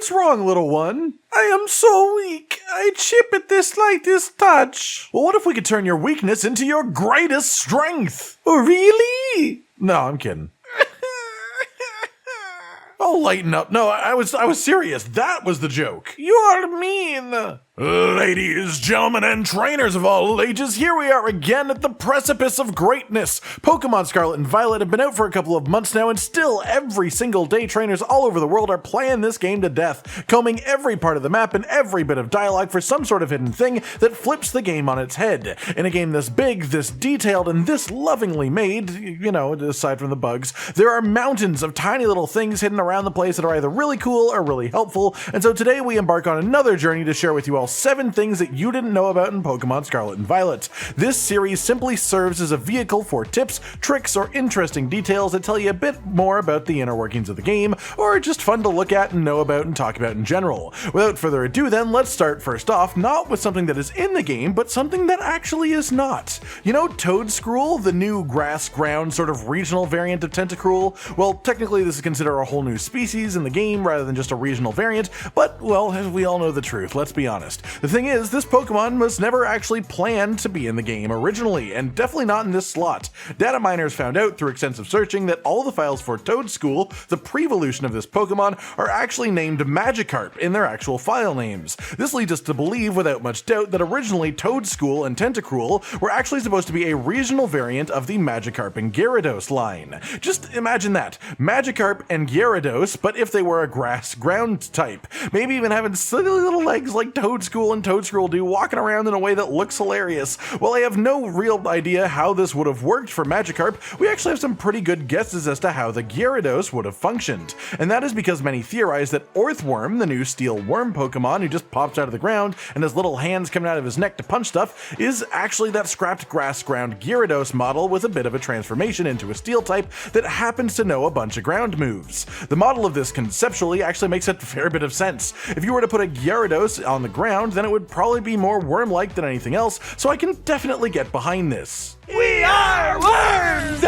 What's wrong, little one? I am so weak. I chip at the slightest touch. Well, what if we could turn your weakness into your greatest strength? Oh, really? No, I'm kidding. Oh, lighten up. No, I was serious. That was the joke. You are mean. Ladies, gentlemen, and trainers of all ages, here we are again at the precipice of greatness. Pokemon Scarlet and Violet have been out for a couple of months now, and still every single day trainers all over the world are playing this game to death, combing every part of the map and every bit of dialogue for some sort of hidden thing that flips the game on its head. In a game this big, this detailed, and this lovingly made, you know, aside from the bugs, there are mountains of tiny little things hidden around the place that are either really cool or really helpful, and so today we embark on another journey to share with you all 7 things that you didn't know about in Pokemon Scarlet and Violet. This series simply serves as a vehicle for tips, tricks, or interesting details that tell you a bit more about the inner workings of the game, or just fun to look at and know about and talk about in general. Without further ado then, let's start first off, not with something that is in the game, but something that actually is not. You know Toedscruel, the new grass-ground sort of regional variant of Tentacruel? Well, technically this is considered a whole new species in the game rather than just a regional variant, but, well, we all know the truth, let's be honest. The thing is, this Pokemon was never actually planned to be in the game originally, and definitely not in this slot. Data miners found out through extensive searching that all the files for Toedscruel, the pre-evolution of this Pokemon, are actually named Magikarp in their actual file names. This leads us to believe without much doubt that originally Toedscruel and Tentacruel were actually supposed to be a regional variant of the Magikarp and Gyarados line. Just imagine that, Magikarp and Gyarados, but if they were a grass-ground type. Maybe even having silly little legs like Toedscruel and Toedscruel do, walking around in a way that looks hilarious. While I have no real idea how this would have worked for Magikarp, we actually have some pretty good guesses as to how the Gyarados would have functioned. And that is because many theorize that Orthworm, the new steel worm Pokemon who just pops out of the ground and has little hands coming out of his neck to punch stuff, is actually that scrapped grass-ground Gyarados model with a bit of a transformation into a steel type that happens to know a bunch of ground moves. The model of this conceptually actually makes a fair bit of sense. If you were to put a Gyarados on the ground, then it would probably be more worm-like than anything else, so I can definitely get behind this. We are worms!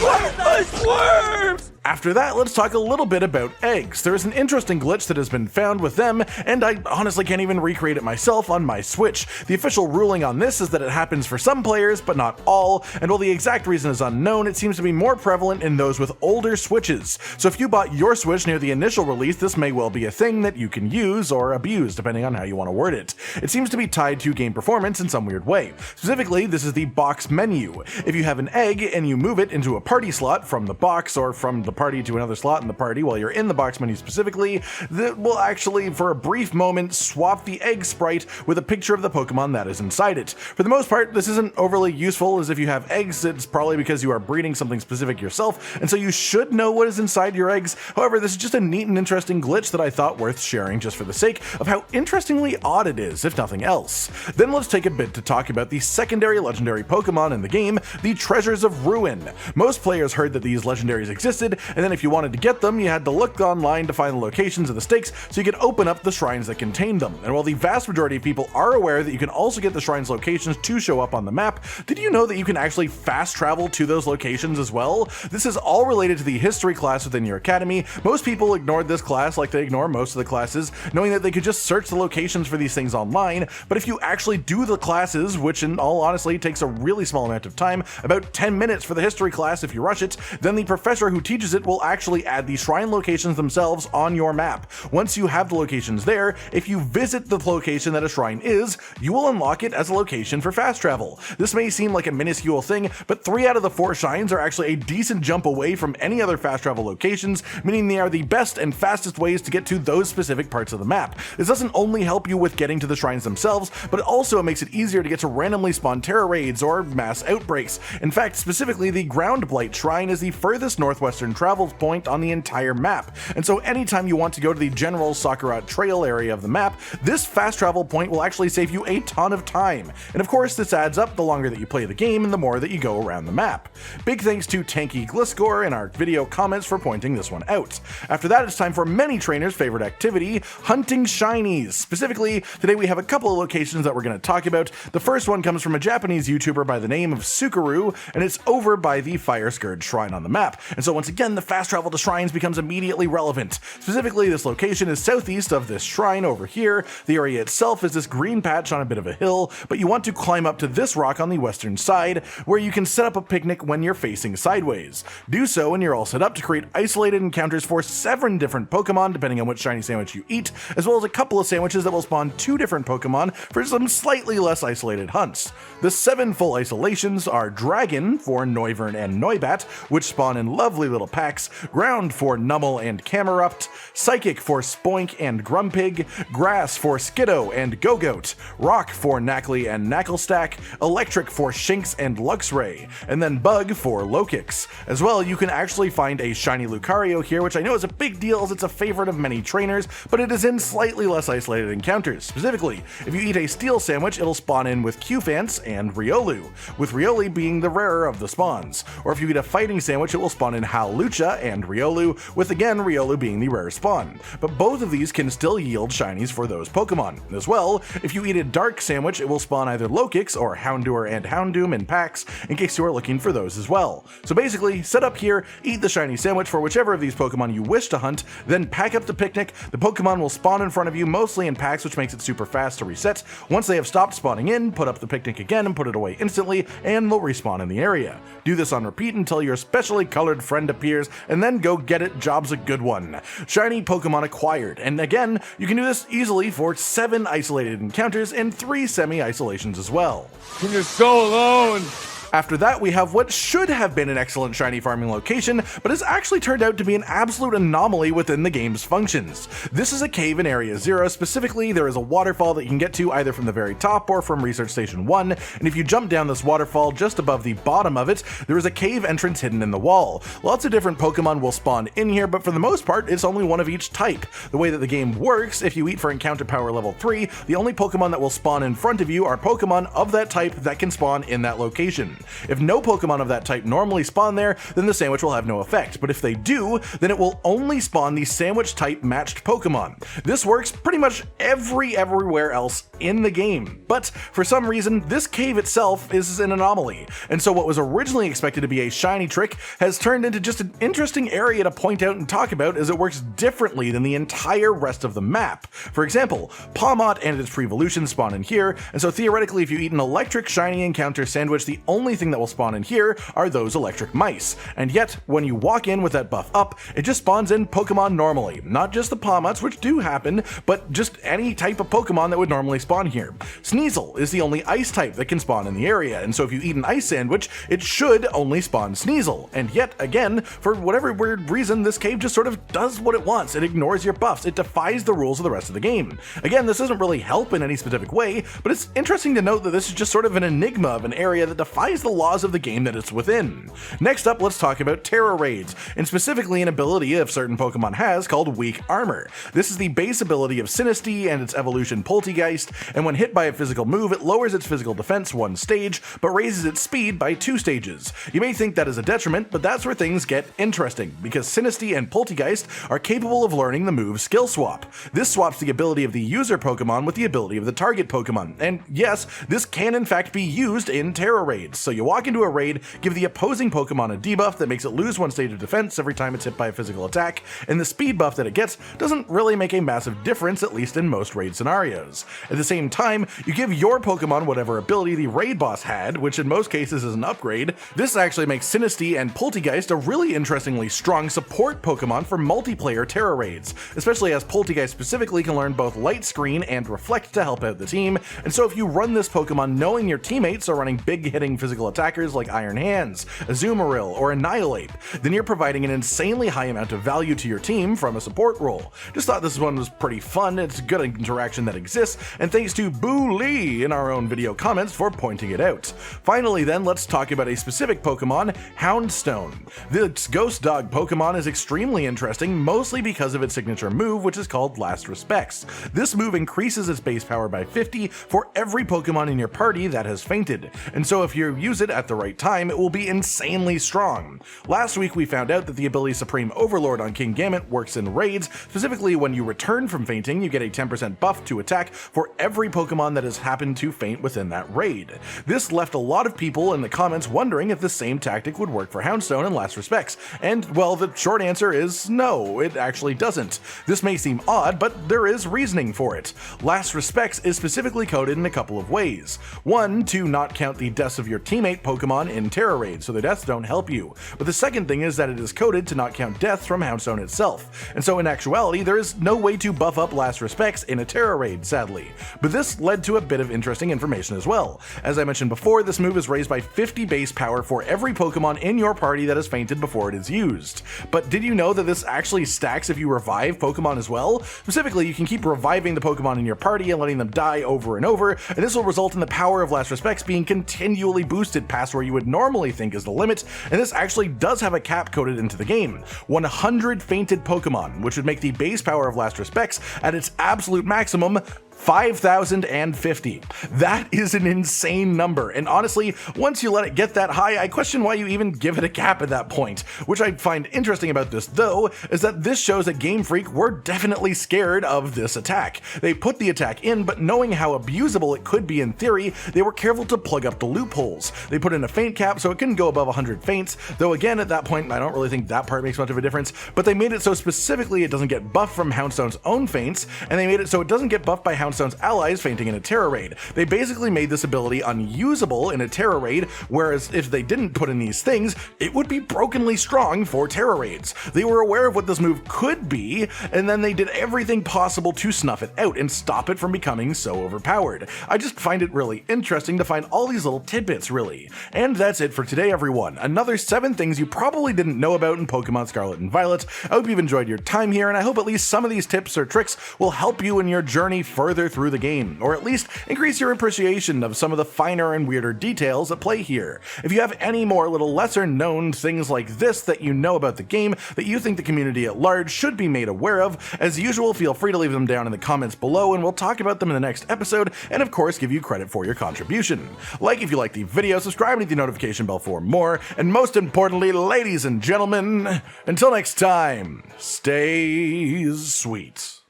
Wormless worms! After that, let's talk a little bit about eggs. There is an interesting glitch that has been found with them, and I honestly can't even recreate it myself on my Switch. The official ruling on this is that it happens for some players, but not all, and while the exact reason is unknown, it seems to be more prevalent in those with older Switches. So if you bought your Switch near the initial release, this may well be a thing that you can use or abuse, depending on how you want to word it. It seems to be tied to game performance in some weird way. Specifically, this is the box menu. If you have an egg and you move it into a party slot from the box or from the party to another slot in the party while you're in the box menu specifically, that will actually, for a brief moment, swap the egg sprite with a picture of the Pokemon that is inside it. For the most part, this isn't overly useful, as if you have eggs, it's probably because you are breeding something specific yourself, and so you should know what is inside your eggs. However, this is just a neat and interesting glitch that I thought worth sharing just for the sake of how interestingly odd it is, if nothing else. Then let's take a bit to talk about the secondary legendary Pokemon in the game, the Treasures of Ruin. Most players heard that these legendaries existed, and then if you wanted to get them, you had to look online to find the locations of the stakes so you could open up the shrines that contained them. And while the vast majority of people are aware that you can also get the shrines locations to show up on the map, did you know that you can actually fast travel to those locations as well? This is all related to the history class within your academy. Most people ignored this class like they ignore most of the classes, knowing that they could just search the locations for these things online, but if you actually do the classes, which in all honesty takes a really small amount of time, about 10 minutes for the history class if you rush it, then the professor who teaches it will actually add the shrine locations themselves on your map. Once you have the locations there, if you visit the location that a shrine is, you will unlock it as a location for fast travel. This may seem like a minuscule thing, but 3 out of the 4 shrines are actually a decent jump away from any other fast travel locations, meaning they are the best and fastest ways to get to those specific parts of the map. This doesn't only help you with getting to the shrines themselves, but it also makes it easier to get to randomly spawn Tera Raids or mass outbreaks. In fact, specifically the Ground Blight Shrine is the furthest northwestern travel point on the entire map, and so anytime you want to go to the general Sakurat Trail area of the map, this fast travel point will actually save you a ton of time. And of course, this adds up the longer that you play the game and the more that you go around the map. Big thanks to Tanky Gliscor in our video comments for pointing this one out. After that, it's time for many trainers' favorite activity, hunting shinies. Specifically, today we have a couple of locations that we're going to talk about. The first one comes from a Japanese YouTuber by the name of Sukaru, and it's over by the Fire Scourge Shrine on the map. And so once again, again, the fast travel to shrines becomes immediately relevant. Specifically, this location is southeast of this shrine over here. The area itself is this green patch on a bit of a hill, but you want to climb up to this rock on the western side, where you can set up a picnic when you're facing sideways. Do so and you're all set up to create isolated encounters for 7 different Pokemon, depending on which shiny sandwich you eat, as well as a couple of sandwiches that will spawn 2 different Pokemon for some slightly less isolated hunts. The 7 full isolations are Dragon for Noivern and Noibat, which spawn in lovely little packs, Ground for Nummel and Camerupt, Psychic for Spoink and Grumpig, Grass for Skiddo and Gogoat, Rock for Knackley and Knacklestack, Electric for Shinx and Luxray, and then Bug for Lokix. As well, you can actually find a shiny Lucario here, which I know is a big deal as it's a favorite of many trainers, but it is in slightly less isolated encounters. Specifically, if you eat a steel sandwich, it'll spawn in with Cufants and Riolu, with Rioli being the rarer of the spawns. Or if you eat a fighting sandwich, it will spawn in Howlucha and Riolu, with again Riolu being the rare spawn. But both of these can still yield shinies for those Pokemon. As well, if you eat a dark sandwich, it will spawn either Lokix or Houndour and Houndoom in packs, in case you are looking for those as well. So basically, set up here, eat the shiny sandwich for whichever of these Pokemon you wish to hunt, then pack up the picnic. The Pokemon will spawn in front of you, mostly in packs, which makes it super fast to reset. Once they have stopped spawning in, put up the picnic again and put it away instantly, and they'll respawn in the area. Do this on repeat until your specially colored friend appears, and then go get it, job's a good one. Shiny Pokemon acquired, and again, you can do this easily for 7 isolated encounters and 3 semi-isolations as well. You're so alone. After that, we have what should have been an excellent shiny farming location, but has actually turned out to be an absolute anomaly within the game's functions. This is a cave in Area 0. Specifically, there is a waterfall that you can get to either from the very top or from Research Station 1, and if you jump down this waterfall just above the bottom of it, there is a cave entrance hidden in the wall. Lots of different Pokemon will spawn in here, but for the most part, it's only one of each type. The way that the game works, if you eat for Encounter Power level 3, the only Pokemon that will spawn in front of you are Pokemon of that type that can spawn in that location. If no Pokemon of that type normally spawn there, then the sandwich will have no effect, but if they do, then it will only spawn the sandwich type matched Pokemon. This works pretty much everywhere else in the game, but for some reason, this cave itself is an anomaly, and so what was originally expected to be a shiny trick has turned into just an interesting area to point out and talk about, as it works differently than the entire rest of the map. For example, Pawmot and its Prevolution spawn in here, and so theoretically if you eat an electric shiny encounter sandwich, the only thing that will spawn in here are those electric mice. And yet, when you walk in with that buff up, it just spawns in Pokemon normally. Not just the Pawmots, which do happen, but just any type of Pokemon that would normally spawn here. Sneasel is the only ice type that can spawn in the area, and so if you eat an ice sandwich, it should only spawn Sneasel. And yet again, for whatever weird reason, this cave just sort of does what it wants. It ignores your buffs. It defies the rules of the rest of the game. Again, this doesn't really help in any specific way, but it's interesting to note that this is just sort of an enigma of an area that defies the laws of the game that it's within. Next up, let's talk about Tera Raids, and specifically an ability a certain Pokemon has called Weak Armor. This is the base ability of Sinistea and its evolution Poltegeist, and when hit by a physical move, it lowers its physical defense 1 stage, but raises its speed by 2 stages. You may think that is a detriment, but that's where things get interesting, because Sinistea and Poltegeist are capable of learning the move Skill Swap. This swaps the ability of the user Pokemon with the ability of the target Pokemon, and yes, this can in fact be used in Tera Raids. So you walk into a raid, give the opposing Pokemon a debuff that makes it lose 1 stage of defense every time it's hit by a physical attack, and the speed buff that it gets doesn't really make a massive difference, at least in most raid scenarios. At the same time, you give your Pokemon whatever ability the raid boss had, which in most cases is an upgrade. This actually makes Sinistea and Poltegeist a really interestingly strong support Pokemon for multiplayer Tera Raids, especially as Poltegeist specifically can learn both Light Screen and Reflect to help out the team, and so if you run this Pokemon knowing your teammates are running big hitting physical attackers like Iron Hands, Azumarill, or Annihilate, then you're providing an insanely high amount of value to your team from a support role. Just thought this one was pretty fun, it's a good interaction that exists, and thanks to Boo Lee in our own video comments for pointing it out. Finally then, let's talk about a specific Pokemon, Houndstone. This ghost dog Pokemon is extremely interesting, mostly because of its signature move, which is called Last Respects. This move increases its base power by 50 for every Pokemon in your party that has fainted, and so if you use it at the right time, it will be insanely strong. Last week we found out that the ability Supreme Overlord on King Gamut works in raids. Specifically, when you return from fainting, you get a 10% buff to attack for every Pokemon that has happened to faint within that raid. This left a lot of people in the comments wondering if the same tactic would work for Houndstone in Last Respects, and well, the short answer is no, it actually doesn't. This may seem odd, but there is reasoning for it. Last Respects is specifically coded in a couple of ways. One, to not count the deaths of your teammate Pokemon in Tera Raid, so the deaths don't help you. But the second thing is that it is coded to not count deaths from Houndstone itself. And so in actuality, there is no way to buff up Last Respects in a Tera Raid, sadly. But this led to a bit of interesting information as well. As I mentioned before, this move is raised by 50 base power for every Pokemon in your party that has fainted before it is used. But did you know that this actually stacks if you revive Pokemon as well? Specifically, you can keep reviving the Pokemon in your party and letting them die over and over, and this will result in the power of Last Respects being continually boosted past where you would normally think is the limit, and this actually does have a cap coded into the game. 100 fainted Pokemon, which would make the base power of Last Respects at its absolute maximum 5,050. That is an insane number, and honestly, once you let it get that high, I question why you even give it a cap at that point. Which I find interesting about this though, is that this shows that Game Freak were definitely scared of this attack. They put the attack in, but knowing how abusable it could be in theory, they were careful to plug up the loopholes. They put in a feint cap so it couldn't go above 100 feints, though again at that point I don't really think that part makes much of a difference, but they made it so specifically it doesn't get buffed from Houndstone's own feints, and they made it so it doesn't get buffed by Houndstone's allies fainting in a Tera Raid. They basically made this ability unusable in a Tera Raid, whereas if they didn't put in these things, it would be brokenly strong for Tera Raids. They were aware of what this move could be, and then they did everything possible to snuff it out and stop it from becoming so overpowered. I just find it really interesting to find all these little tidbits, really. And that's it for today, everyone. Another 7 things you probably didn't know about in Pokemon Scarlet and Violet. I hope you've enjoyed your time here, and I hope at least some of these tips or tricks will help you in your journey further through the game, or at least increase your appreciation of some of the finer and weirder details at play here. If you have any more little lesser known things like this that you know about the game that you think the community at large should be made aware of, as usual, feel free to leave them down in the comments below and we'll talk about them in the next episode, and of course give you credit for your contribution. Like if you like the video, subscribe and hit the notification bell for more, and most importantly, ladies and gentlemen, until next time, stay sweet.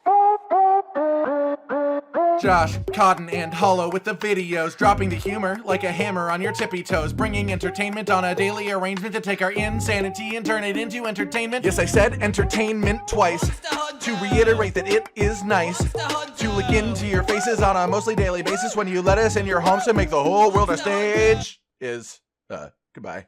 Josh, Cotton, and Hollow with the videos, dropping the humor like a hammer on your tippy toes, bringing entertainment on a daily arrangement to take our insanity and turn it into entertainment. Yes, I said entertainment twice, to reiterate that it is nice to look into your faces on a mostly daily basis when you let us in your homes to make the whole world a stage. Goodbye.